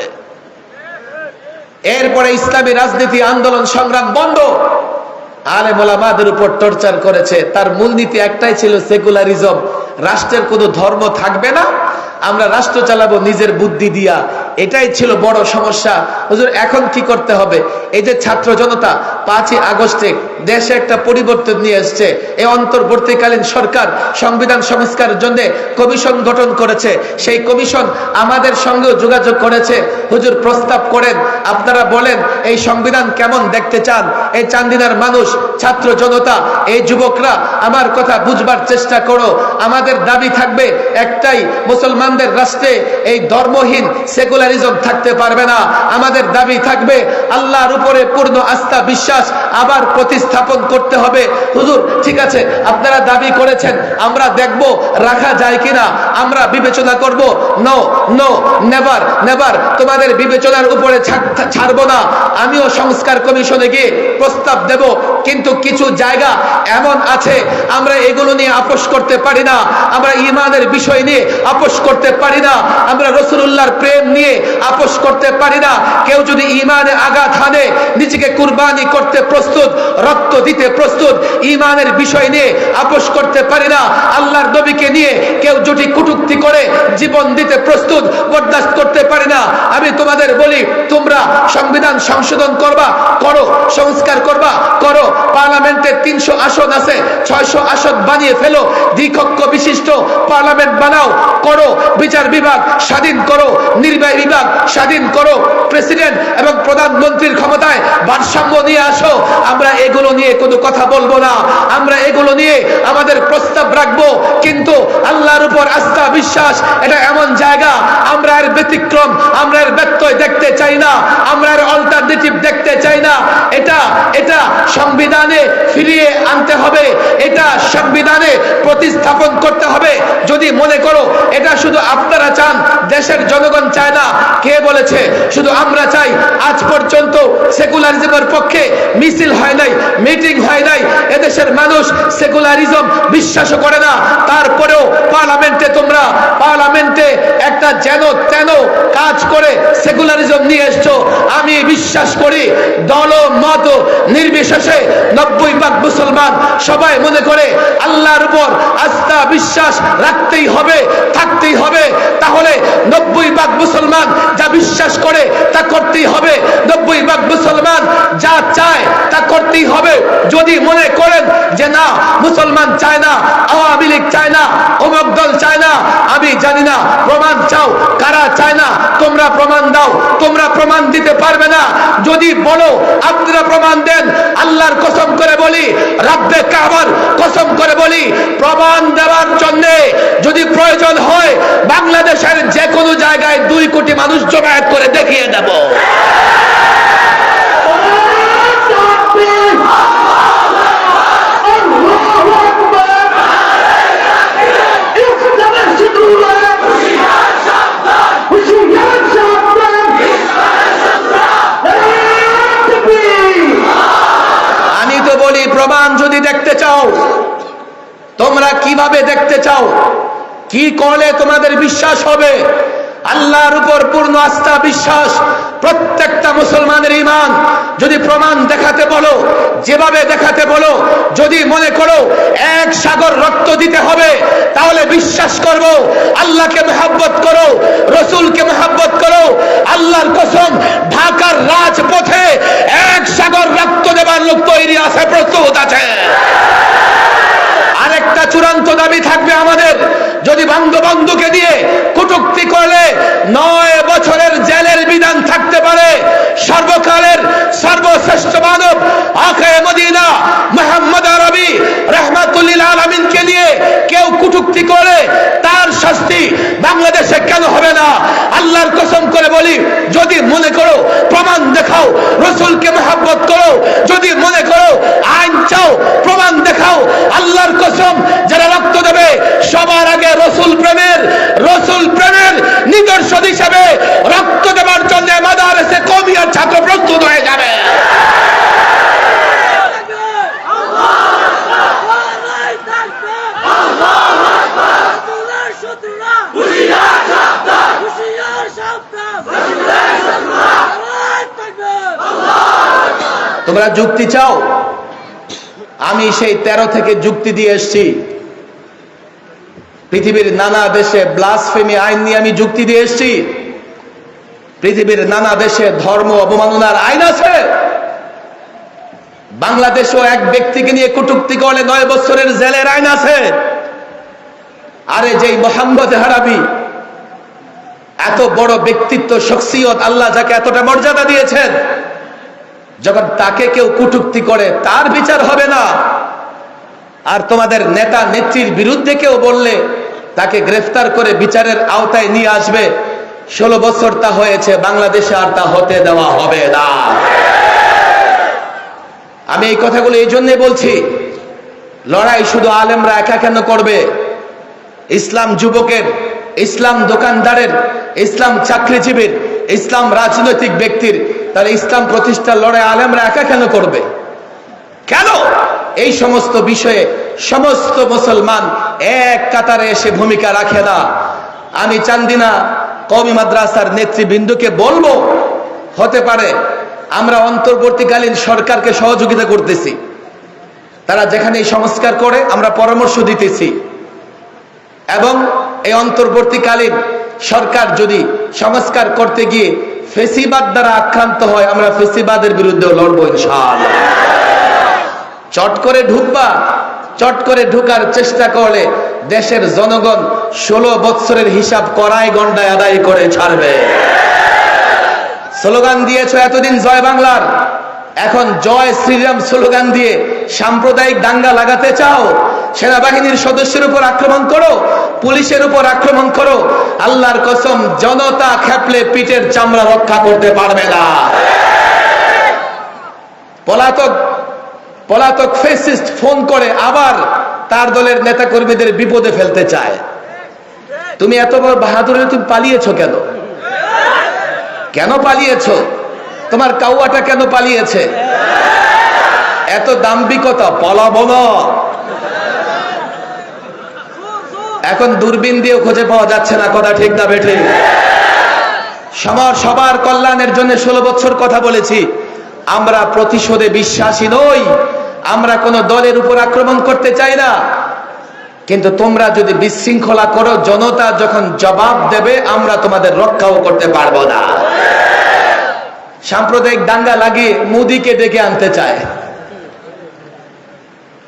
এরপরে ইসলামী রাজনীতি, আন্দোলন সংগ্রাম বন্ধ। আলেম ওলামাদের উপর টর্চার করেছে। তার মূলনীতি একটাই ছিল সেকুলারিজম। রাষ্ট্রের কোনো ধর্ম থাকবে না, আমরা রাষ্ট্র চালাবো নিজের বুদ্ধি দিয়া। এটাই ছিল বড় সমস্যা। হুজুর এখন কি করতে হবে? এই যে ছাত্র জনতা 5ই আগস্টে দেশে একটা পরিবর্তন নিয়ে এসছে, এই অন্তর্বর্তীকালীন সরকার সংবিধান সংস্কারের জন্য কমিশন গঠন করেছে। সেই কমিশন আমাদের সঙ্গেও যোগাযোগ করেছে। হুজুর প্রস্তাব করেন, আপনারা বলেন এই সংবিধান কেমন দেখতে চান? এই চান্দিনার মানুষ, ছাত্র জনতা, এই যুবকরা আমার কথা বুঝবার চেষ্টা করো। আমাদের দাবি থাকবে একটাই, মুসলমানদের রাষ্ট্রে এই ধর্মহীন সেকুলারিজম থাকতে পারবে না। আমাদের দাবি থাকবে আল্লাহর উপরে পূর্ণ আস্থা বিশ্বাস আবার প্রতিস্থাপন করতে হবে। হুজুর ঠিক আছে, আপনারা দাবি করেছেন, আমরা দেখব রাখা যায় কিনা, আমরা বিবেচনা করব। নো নো, নেভার নেভার, তোমাদের বিবেচনার উপরে ছাড়বো না। আমিও সংস্কার কমিশনে গিয়ে প্রস্তাব দেব, কিন্তু কিছু জায়গা এমন আছে আমরা এগুলো নিয়ে আপোষ করতে পারি না। আমরা ঈমানের বিষয় নিয়ে আপোষ করতে করতে পারি না, আমরা রাসূলুল্লাহর প্রেম নিয়ে আপোষ করতে পারি না। কেউ যদি ঈমানে আঘাত হানে, নিজেকে কুরবানি করতে প্রস্তুত, রক্ত দিতে প্রস্তুত, ঈমানের বিষয় নিয়ে আপোষ করতে পারি না। আল্লাহর নবীকে নিয়ে কেউ যদি কটূক্তি করে জীবন দিতে প্রস্তুত, বরদাস্ত করতে পারি না। আমি তোমাদের বলি, তোমরা সংবিধান সংশোধন করবা, করো, সংস্কার করবা, করো। পার্লামেন্টে 300 আসন আছে, 600 আসন বানিয়ে ফেলো, দ্বিকক্ষ বিশিষ্ট পার্লামেন্ট বানাও, করো। বিচার বিভাগ স্বাধীন করো, নির্বাহী বিভাগ স্বাধীন করো, প্রেসিডেন্ট এবং প্রধানমন্ত্রীর ক্ষমতায় ভারসাম্য নিয়ে আসো। আমরা এগুলো নিয়ে কোনো কথা বলবো না, আমরা এগুলো নিয়ে আমাদের প্রস্তাব রাখবো, কিন্তু আল্লাহর উপর আস্থা বিশ্বাস এটা এমন জায়গা, আমরা এর ব্যতিক্রম, আমরা এর ব্যত্যয় দেখতে চাই না, আমরা এর অল্টারনেটিভ দেখতে চাই না। এটা সংবিধানে ফিরিয়ে আনতে হবে, এটা সংবিধানে প্রতিস্থাপন করতে হবে। যদি মনে করো এটা শুধু আপনারা চান, দেশের জনগণ চায় না, কে বলেছে শুধু আমরা চাই? আজ পর্যন্ত সেকুলারিজমের পক্ষে মিছিল হয় নাই, মিটিং হয় নাই, এদেশের মানুষ সেকুলারিজম বিশ্বাস করে না। তারপরেও পার্লামেন্টে একটা যেন তেন কাজ করে সেকুলারিজম নিয়ে এসছো। আমি বিশ্বাস করি দল মত নির্বিশেষে 90% মুসলমান সবাই মনে করে আল্লাহর উপর আস্থা বিশ্বাস রাখতেই হবে, থাকতেই হবে। তাহলে 90% মুসলমান যা বিশ্বাস করে তা করতেই হবে, 90% মুসলমান যা চায় তা করতেই হবে। যদি মনে করেন যে না, মুসলমান চায় না, আওয়ামী লীগ চায় না, অমুক দল চায় না, আমি জানি না, প্রমাণ চাও কারা চায় না, তোমরা প্রমাণ দাও। তোমরা প্রমাণ দিতে পারবে না। যদি বলো আপনারা প্রমাণ দেন, আল্লাহর কসম করে বলি, রাব্বে কাবার কসম করে বলি, প্রমাণ দেওয়ার জন্য যদি প্রয়োজন হয় বাংলাদেশের যে কোনো জায়গায় 2 কোটি মানুষ জমায়েত করে দেখিয়ে দেব। প্রমাণ যদি দেখতে চাও, তোমরা কিভাবে দেখতে চাও? কি করলে তোমাদের বিশ্বাস হবে? আল্লাহর উপর পূর্ণ আস্থা বিশ্বাস প্রত্যেকটা মুসলমানের ঈমান। যদি প্রমাণ দেখাতে বলো, যেভাবে দেখাতে বলো, যদি মনে করো 1 সাগর রক্ত দিতে হবে, তাহলে বিশ্বাস করব। আল্লাহকে মহব্বত করো, রসুলকে মহব্বত করো। আল্লাহর কসম, ঢাকার রাজপথে 1 সাগর রক্ত দেবার লোক তৈরি আছে, প্রস্তুত আছে। আরেকটা চূড়ান্ত দাবি থাকবে আমাদের, যদি বঙ্গবন্ধুকে দিয়ে কটূক্তি করলে 9 বছরের জেলের বিধান থাকতে পারে। সর্বকালের সর্বশ্রেষ্ঠ মানব আকে মদিনা মুহাম্মদ আরবি রাহমাতুল্লিল আলামিনকে নিয়ে কেউ কটূক্তি করে, তার শাস্তি বাংলাদেশে কেন হবে না? আল্লাহর কসম করে বলি, যদি মনে করো প্রমাণ দেখাও, রসুলকে মহব্বত করো, যদি মনে করো আইন চাও, প্রমাণ দেখাও। আল্লাহর কসম, যারা রক্ত দেবে সবার আগে রসুল প্রেমের নিদর্শন হিসেবে রক্ত দেবার জন্য মাদারসে কওমিয়ার ছাত্র প্রস্তুত হয়ে যাবে। তোমরা যুক্তি চাও? আমি সেই 13 থেকে যুক্তি দিয়ে এসেছি। পৃথিবীর নানা দেশে ব্লাসফেমি আইন নিয়ে আমি যুক্তি দিয়ে এসেছি। পৃথিবীর নানা দেশে ধর্ম অবমাননার আইন আছে। বাংলাদেশেও এক ব্যক্তিকে নিয়ে কটূক্তি করলে 9 বছরের জেলের আইন আছে। আরে যেই মোহাম্মদ হারাবি, এত বড় ব্যক্তিত্ব, শখসিয়ত, আল্লাহ যাকে এতটা মর্যাদা দিয়েছেন, যখন তাকে কেউ কটূক্তি করে তার বিচার হবে না, আর তোমাদের নেতা নেত্রীর বিরুদ্ধে কেউ বললে তাকে গ্রেফতার করে বিচারের আওতায় নিয়ে আসবে। 16 বছর তা হয়েছে, বাংলাদেশে আর তা হতে দেওয়া হবে না। আমি এই কথাগুলো এই জন্যই বলছি, লড়াই শুধু আলেমরা একা কেন করবে? ইসলাম যুবকের, ইসলাম দোকানদারের, ইসলাম চাকরিজীবীর, ইসলাম রাজনৈতিক ব্যক্তির, তাহলে ইসলাম প্রতিষ্ঠার লড়াই আলেমরা একা কেন করবে? কেন? এই সমস্ত বিষয়ে সমস্ত মুসলমান এক কাতারে এসে ভূমিকা রাখে না। আমি চান্দিনা কওমি মাদ্রাসার নেতৃবৃন্দকে বলবো, হতে পারে আমরা অন্তর্বর্তীকালীন সরকারকে সহযোগিতা করতেছি, তারা যেখানে সংস্কার করে আমরা পরামর্শ দিতেছি, এবং এই অন্তর্বর্তীকালীন সরকার যদি সংস্কার করতে গিয়ে ফেসিবাদ দ্বারা আক্রান্ত হয়, আমরা ফেসিবাদের বিরুদ্ধে লড়বো ইনশাআল্লাহ। চট করে ঢুকবা, চট করে ঢুকার চেষ্টা করলে দেশের জনগণ 16 বছরের হিসাব কড়াই গন্ডায় আদায় করে ছাড়বে। স্লোগান দিয়েছ এতদিন জয় বাংলার, এখন জয় শ্রীরাম স্লোগান দিয়ে সাম্প্রদায়িক দাঙ্গা লাগাতে চাও? সেনাবাহিনীর সদস্যের উপর আক্রমণ করো, পুলিশের উপর আক্রমণ করো, আল্লাহর কসম জনতা খেপলে পিঠের চামড়া রক্ষা করতে পারবে না। পলাতক ফেসিস্ট ফোন করে আবার তার দলের নেতা কর্মীদের বিপদে ফেলতে চায়। তুমি এত বড় বাহাদুরের, তুমি পালিয়েছো কেন? কেন পালিয়েছো? তোমার কাউয়াটা কেন পালিয়েছে? এত দাম্ভিকতা, পালাবো না। এখন দূরবীন দিয়েও খুঁজে পাওয়া যাচ্ছে না, কথা ঠিক না বেঠে? সবার কল্যাণের জন্য 16 বছর কথা বলেছি। আমরা প্রতিশোধে বিশ্বাসী নই, আমরা কোন দলের উপর আক্রমণ করতে চাই না, কিন্তু তোমরা যদি বিশৃঙ্খলা করো, জনতা যখন জবাব দেবে আমরা তোমাদের রক্ষাও করতে পারবো না। সাম্প্রদায়িক দাঙ্গা লাগিয়ে মোদিকে ডেকে আনতে চায়,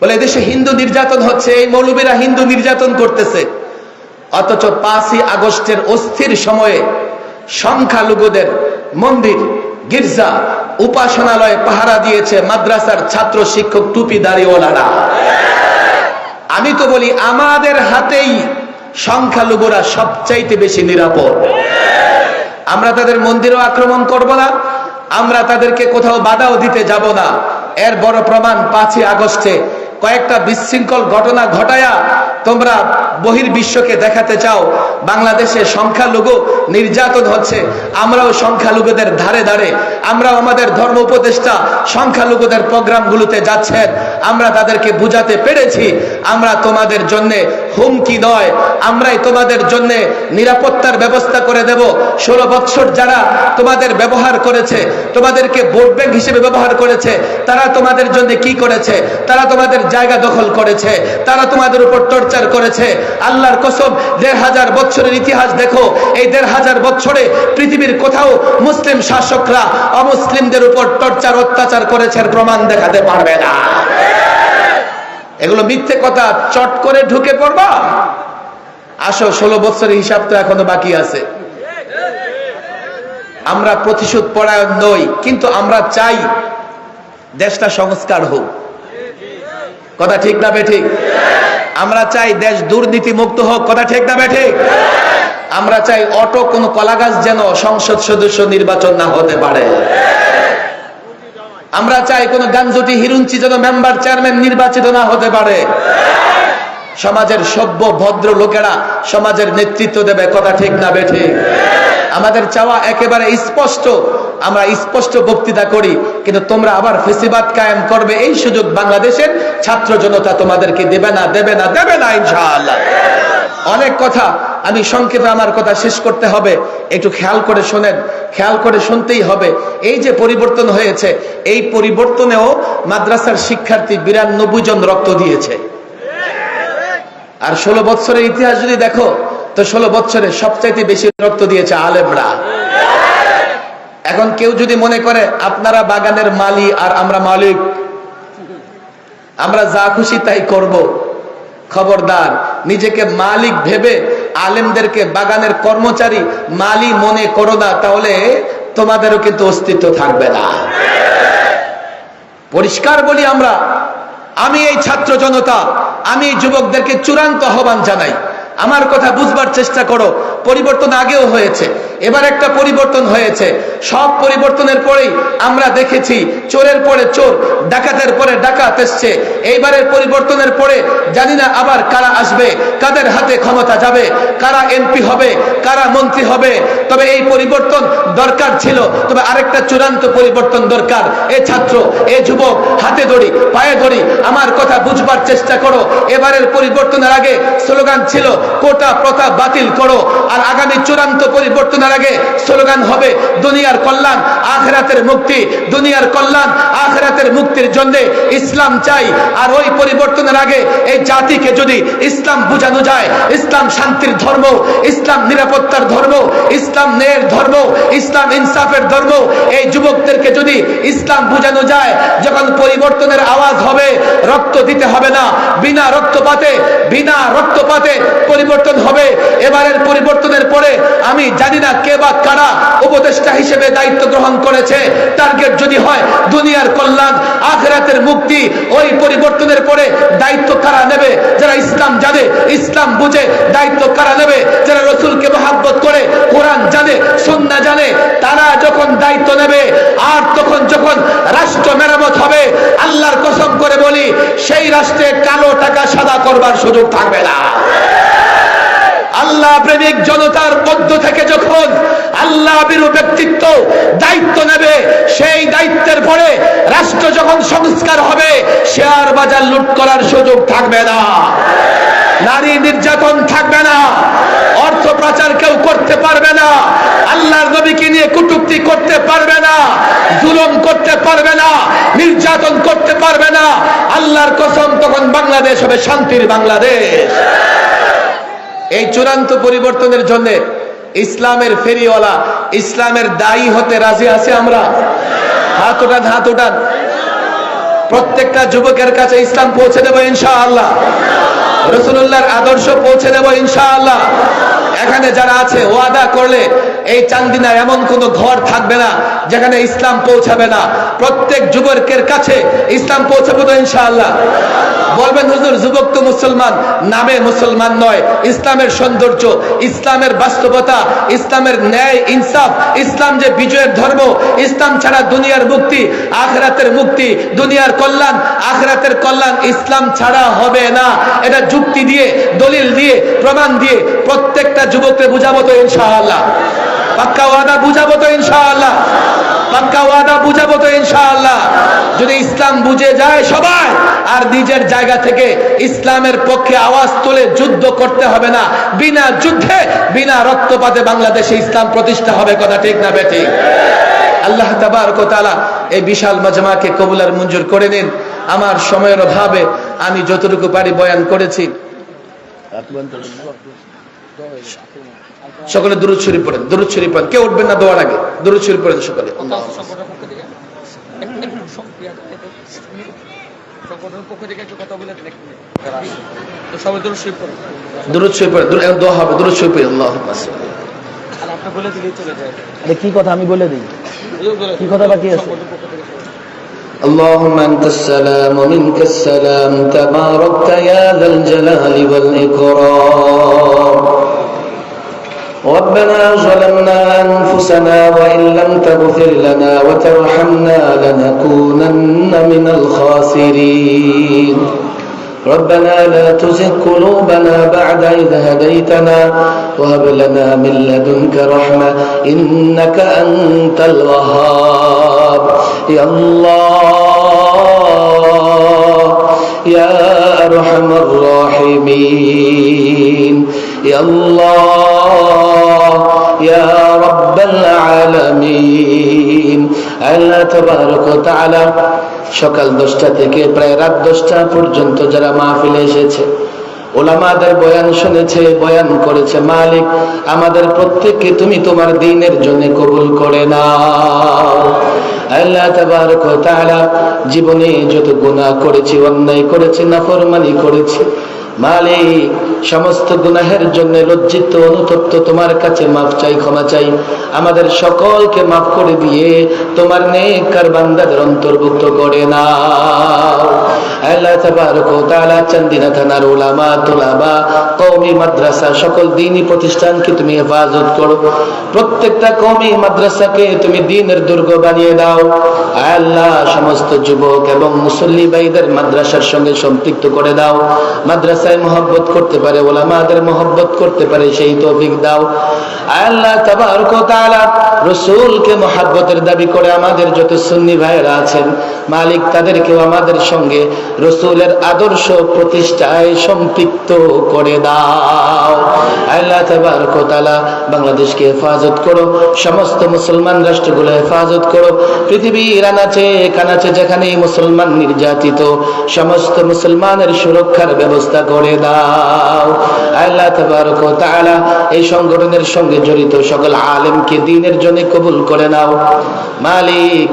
বলে দেশে হিন্দু নির্যাতন হচ্ছে, এই মৌলবীরা হিন্দু নির্যাতন করতেছে। অথচ 5ই আগস্টের অস্থির সময়ে সংখ্যালঘুদের মন্দির, গির্জা, উপাসনালয়ে পাহারা দিয়েছে মাদ্রাসার ছাত্র শিক্ষক টুপি দাড়িওয়ালারা। আমি তো বলি আমাদের হাতেই সংখ্যালঘুরা সবচাইতে বেশি নিরাপদ। আমরা তাদের মন্দিরও আক্রমণ করব না, আমরা তাদেরকে কোথাও বাধাও দিতে যাব না। এর বড় প্রমাণ 5ই আগস্টে কয়েকটা বিশৃঙ্খল ঘটনা ঘটায়া তোমরা বহির্বিশ্বকে দেখাতে চাও বাংলাদেশে সংখ্যালঘু নির্যাতন হচ্ছে। আমরাও সংখ্যালঘুদের ধারে ধারে, আমরাও আমাদের ধর্ম উপদেষ্টা সংখ্যালঘুদের প্রোগ্রামগুলোতে যাচ্ছেন, আমরা তাদেরকে বুঝাতে পেরেছি আমরা তোমাদের জন্য হুমকি নয়, আমরাই তোমাদের জন্য নিরাপত্তার ব্যবস্থা করে দেব। 16 বছর যারা তোমাদের ব্যবহার করেছে, তোমাদেরকে ভোট ব্যাংক হিসেবে ব্যবহার করেছে, তারা তোমাদের জন্য কি করেছে? তারা তোমাদের জায়গা দখল করেছে, তারা তোমাদের উপর টর্চার করেছে। আল্লাহর কসম 1500 বছরের ইতিহাস দেখো, এই 1500 বছরে পৃথিবীর কোথাও মুসলিম শাসকরা অমুসলিমদের উপর টর্চার অত্যাচার করেছে প্রমাণ দেখাতে পারবে না। এগুলো মিথ্যে কথা, চট করে ঢুকে পড়বা। আসো, 16 বছরের হিসাব তো এখনো বাকি আছে। আমরা প্রতিশোধ পরায়ণ নই, কিন্তু আমরা চাই দেশটা সংস্কার হোক, কথা ঠিক না বেঠিক? আমরা চাই দেশ দুর্নীতি মুক্ত হোক, কথা ঠিক না বেঠিক? আমরা চাই অটো কোন কলাগাছ যেন সংসদ সদস্য নির্বাচন না হতে পারে। আমরা চাই কোন গাঞ্জটি হিরুঞ্চি যেন মেম্বার চেয়ারম্যান নির্বাচিত না হতে পারে। সমাজের সভ্য ভদ্র লোকেরা সমাজের নেতৃত্ব দেবে, কথা ঠিক না বেঠিক? আমাদের চাওয়া একেবারে স্পষ্ট, আমরা স্পষ্ট বক্তৃতা করি, কিন্তু তোমরা আবার ফেসিবাদ কায়েম করবে, এই সুযোগ বাংলাদেশের ছাত্র জনতা তোমাদেরকে দেবে না, দেবে না, দেবে না ইনশাআল্লাহ। অনেক কথা, আমি সংক্ষেপে আমার কথা শেষ করতে হবে, একটু খেয়াল করে শোনেন, খেয়াল করে শুনতেই হবে। এই যে পরিবর্তন হয়েছে, এই পরিবর্তনেও মাদ্রাসার শিক্ষার্থী 92 জন রক্ত দিয়েছে। আর 16 বছরের ইতিহাস যদি দেখো, তো 16 বছরে সবচাইতে বেশি রক্ত দিয়েছে আলেমরা। এখন কেউ যদি মনে করে আপনারা বাগানের মালি আর আমরা মালিক, আমরা যা খুশি তাই করব, খবরদার। নিজেকে মালিক ভেবে আলেমদেরকে বাগানের কর্মচারী মালি মনে করো না, তাহলে তোমাদেরও কিন্তু অস্তিত্ব থাকবে না। পরিষ্কার বলি আমরা, আমি এই ছাত্র জনতা, আমি এই যুবকদেরকে চূড়ান্ত আহ্বান জানাই, আমার কথা বুঝবার চেষ্টা করো। পরিবর্তন আগেও হয়েছে, এবার একটা পরিবর্তন হয়েছে। সব পরিবর্তনের পরেই আমরা দেখেছি চোরের পরে চোর, ডাকাতের পরে ডাকাত এসছে। এইবারের পরিবর্তনের পরে জানি না আবার কারা আসবে, কাদের হাতে ক্ষমতা যাবে, কারা এমপি হবে, কারা মন্ত্রী হবে। তবে এই পরিবর্তন দরকার ছিল, তবে আরেকটা চূড়ান্ত পরিবর্তন দরকার। এ ছাত্র, এ যুবক, হাতে ধরি, পায়ে ধরি, আমার কথা বুঝবার চেষ্টা করো। এবারের পরিবর্তনের আগে স্লোগান ছিল কোটা প্রথা বাতিল করো, আর আগামী চূড়ান্ত পরিবর্তনের আগে স্লোগান হবে দুনিয়ার কল্যাণ আখিরাতের মুক্তি, দুনিয়ার কল্যাণ আখিরাতের মুক্তির জন্য ইসলাম চাই। আর ওই পরিবর্তনের আগে এই জাতিকে যদি ইসলাম বোঝানো যায়, ইসলাম শান্তির ধর্ম, ইসলাম নিরাপত্তার ধর্ম, ইসলাম ন্যায়ের ধর্ম, ইসলাম ইনসাফের ধর্ম, এই যুবকদেরকে যদি ইসলাম বোঝানো যায়, যখন পরিবর্তনের আওয়াজ হবে, রক্ত দিতে হবে না, বিনা রক্তপাতে পরিবর্তন হবে। এবারের পরিবর্তনের পরে আমি জানি না কে বা কারা উপদেষ্টা হিসেবে দায়িত্ব গ্রহণ করেছে। টার্গেট যদি হয় দুনিয়ার কল্যাণ আখিরাতের মুক্তি, ওই পরিবর্তনের পরে দায়িত্ব কারা নেবে? যারা ইসলাম জানে, ইসলাম বুঝে। দায়িত্ব কারা নেবে? যারা রাসূলকে মহব্বত করে, কোরআন জানে, সুন্নাহ জানে, তারা যখন দায়িত্ব নেবে। আর তখন যখন রাষ্ট্র মেরামত হবে, আল্লাহর কসম করে বলি, সেই রাষ্ট্রে কালো টাকা সাদা করবার সুযোগ থাকবে না। আল্লাহ প্রেমিক জনতার মধ্য থেকে যখন আল্লাহ বিরু ব্যক্তিত্ব দায়িত্ব নেবে, সেই দায়িত্বের পরে রাষ্ট্র যখন সংস্কার হবে, শেয়ার বাজার লুট করার সুযোগ থাকবে না, নারী নির্যাতন থাকবে না, অর্থ পাচার কেউ করতে পারবে না, আল্লাহর নবীকে নিয়ে কটূক্তি করতে পারবে না, জুলুম করতে পারবে না, নির্যাতন করতে পারবে না। আল্লাহর কসম, তখন বাংলাদেশ হবে শান্তির বাংলাদেশ। এই চূড়ান্ত পরিবর্তনের জন্য ইসলামের ফেরিওয়ালা, ইসলামের দায়ী হতে রাজি আছে আমরা? হাত উঠান। প্রত্যেকটা যুবকের কাছে ইসলাম পৌঁছে দেব ইনশাআল্লাহ, রাসূলুল্লাহর আদর্শ পৌঁছে দেব ইনশাআল্লাহ। এখানে যারা আছে ওয়াদা করলে এই চান্দিনা এমন কোন ঘর থাকবে না যেখানে ইসলাম পৌঁছাবে না। প্রত্যেক যুবকের কাছে ইসলাম পৌঁছাবে তো ইনশাআল্লাহ? বলবেন হুজুর, যুবক তো মুসলমান, নামে মুসলমান নয়। ইসলামের সৌন্দর্য, ইসলামের বাস্তবতা, ইসলামের ন্যায় ইনসাফ, ইসলাম যে বিজয়ের ধর্ম, ইসলাম ছাড়া দুনিয়ার মুক্তি আখিরাতের মুক্তি, দুনিয়ার কল্যাণ আখিরাতের কল্যাণ ইসলাম ছাড়া হবে না। এটা যুক্তি দিয়ে, দলিল দিয়ে, প্রমাণ দিয়ে প্রত্যেকটা যুবককে বুঝাবো তো ইনশাআল্লাহ? পাক্কা ওয়াদা বুঝাবো তো ইনশাআল্লাহ? পাক্কা ওয়াদা বুঝাবো তো ইনশাআল্লাহ? যদি ইসলাম বুঝে যায় সবাই, আর নিজের জায়গা থেকে ইসলামের পক্ষে আওয়াজ তুলে যুদ্ধ করতে হবে না। বিনা যুদ্ধে, বিনা রক্তপাতে বাংলাদেশে ইসলাম প্রতিষ্ঠা হবে। কথা ঠিক না বেঠিক? আল্লাহ তাবারক ওয়া তাআলা এই বিশাল মাজমাকে কবুল আর মঞ্জুর করে নিন। আমার সময়ের অভাবে আমি যতটুকু পারি বয়ান করেছি। সকলে দুরূদ শরীফ পড়েন, দুরূদ শরীফ পড়েন। কেউ উঠবেন না দোয়ার আগে, দুরূদ শরীফ পড়েন সকলে। দুরূদ শরীফ পড়েন, দোয়া হবে, দুরূদ শরীফ পড়েন। আল্লাহুম্মা সাল্লি। আরে কি কথা আমি বলে দিই, কি কথা বাকি আছে? اللهم أنت السلام ومنك السلام تباركت يا ذا الجلال والإكرام ربنا ظلمنا أنفسنا وإن لم تغفر لنا وترحمنا لنكونن من الخاسرين ربنا لا تزغ قلوبنا بعد إذ هديتنا وهب لنا من لدنك رحمة إنك أنت الوهاب يا الله يا أرحم الراحمين يا الله يا رب العالمين আল্লাহ তাবারক ওয়া তাআলা সকাল 10টা থেকে প্রায় রাত 10টা পর্যন্ত যারা মাহফিলে এসেছে, উলামাদের বয়ান শুনেছে, বয়ান করেছে, মালিক আমাদের প্রত্যেককে তুমি তোমার দ্বীনের জন্য কবুল করে নাও। আল্লাহ তাবারক ওয়া তাআলা জীবনে যত গুনাহ করেছি, অন্যায় করেছি, নাফরমানি করেছি, মালিক সমস্ত গুনাহের জন্য লজ্জিত অনুতপ্ত তোমার কাছে মাফ চাই, ক্ষমা চাই। আমাদের সকলকে মাফ করে দিয়ে তোমার নেককার বান্দাদের অন্তর্ভুক্ত করে নাও। আল্লাহ তাবারক ওয়া তাআলা চান্দিনা থানার উলামা, তুলাবা, কওমি মাদ্রাসা, সকল দ্বীনি প্রতিষ্ঠানকে তুমি হেফাজত করো। প্রত্যেকটা কওমি মাদ্রাসাকে তুমি দ্বীনের দুর্গ বানিয়ে দাও। আল্লাহ সমস্ত যুবক এবং মুসল্লি ভাইদের মাদ্রাসার সঙ্গে সম্পৃক্ত করে দাও। মাদ্রাসা মাদ্রাসায় মহব্বত করতে পারে, ওলামাদের মহব্বত করতে পারে, সেই তৌফিক দাও। আল্লাহ তাবারক ওয়া তাআলা রাসূলকে মহব্বতের দাবি করে আমাদের যত সুন্নি ভাইরা আছেন মালিক, তাদেরকেও আমাদের সঙ্গে রাসূলের আদর্শ প্রতিষ্ঠায় সম্পৃক্ত করে দাও। আল্লাহ তাবারক ওয়া তাআলা বাংলাদেশকে হেফাজত করো, সমস্ত মুসলমান রাষ্ট্রগুলো হেফাজত করো, পৃথিবীর আনাচে কানাচে যেখানে মুসলমান নির্যাতিত সমস্ত মুসলমানের সুরক্ষার ব্যবস্থা করে দাও। আল্লাহ তাবারক ওয়া তাআলা এই সংগঠনের সঙ্গে জড়িত সকল আলেমকে দ্বীনের জন্য কবুল করে নাও মালিক।